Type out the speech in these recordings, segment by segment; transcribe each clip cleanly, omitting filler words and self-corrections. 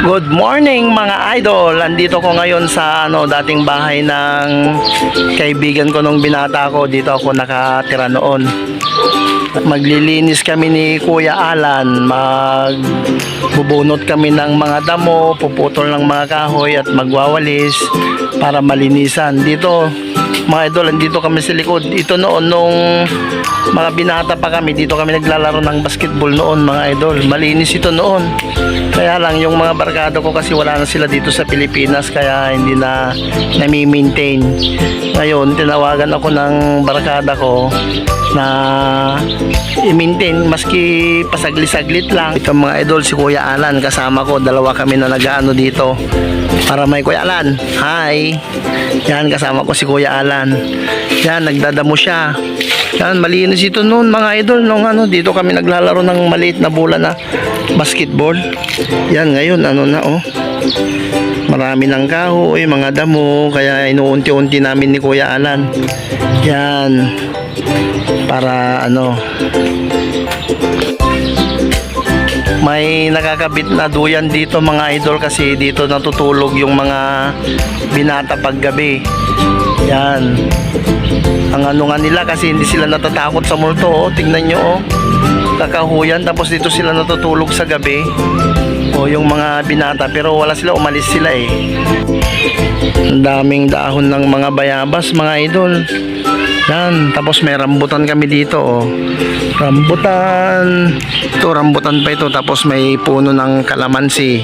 Good morning mga idol. Andito ko ngayon sa dating bahay ng kaibigan ko nung binata ko. Dito ako nakatira noon. Maglilinis kami ni Kuya Alan. Magbubunot kami ng mga damo, puputol ng mga kahoy at magwawalis para malinisan. Dito mga idol, andito kami sa likod. Ito noon nung mga binata pa kami, dito kami naglalaro ng basketball noon mga idol. Malinis ito noon. Kaya lang yung mga barkada ko kasi wala na sila dito sa Pilipinas, kaya hindi na nami-maintain. Ngayon tinawagan ako ng barkada ko na i-maintain maski pasaglit-saglit lang. Ito mga idol, si Kuya Alan kasama ko, dalawa kami na nag-ano dito para may Kuya Alan. Hi! Yan, kasama ko si Kuya Alan. Yan, nagdadamo siya. Yan, malinis ito noon mga idol. Nung dito kami naglalaro ng maliit na bola na basketball. Yan, ngayon marami ng kahoy, mga damo, kaya inuunti-unti namin ni Kuya Alan. Yan, para may nakakabit na duyan dito mga idol, kasi dito natutulog yung mga binata paggabi. Yan, ang nga nila, kasi hindi sila natatakot sa multo. Tingnan nyo, kakahuyan, tapos dito sila natutulog sa gabi. Yung mga binata, pero wala sila, umalis sila eh. Ang daming dahon ng mga bayabas mga idol. Yan, tapos may rambutan kami dito rambutan. Ito, rambutan pa ito. Tapos may puno ng kalamansi.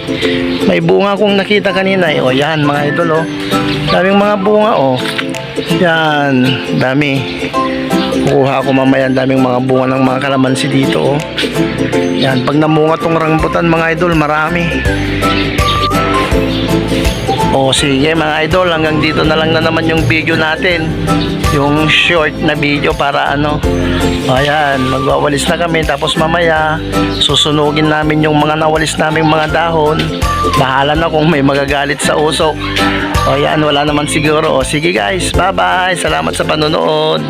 May bunga akong nakita kanina eh. Yan mga idol daming mga bunga yan, dami. Kukuha ako mamaya, daming mga bunga ng mga kalamansi dito Yan, pag namunga tong rambutan mga idol, marami. Sige mga idol, hanggang dito na lang na naman yung video natin, yung short na video para ayan, magwawalis na kami, tapos mamaya susunugin namin yung mga nawalis naming mga dahon. Bahala na kung may magagalit sa usok. Ayan, wala naman siguro. Sige guys, bye bye, salamat sa panonood.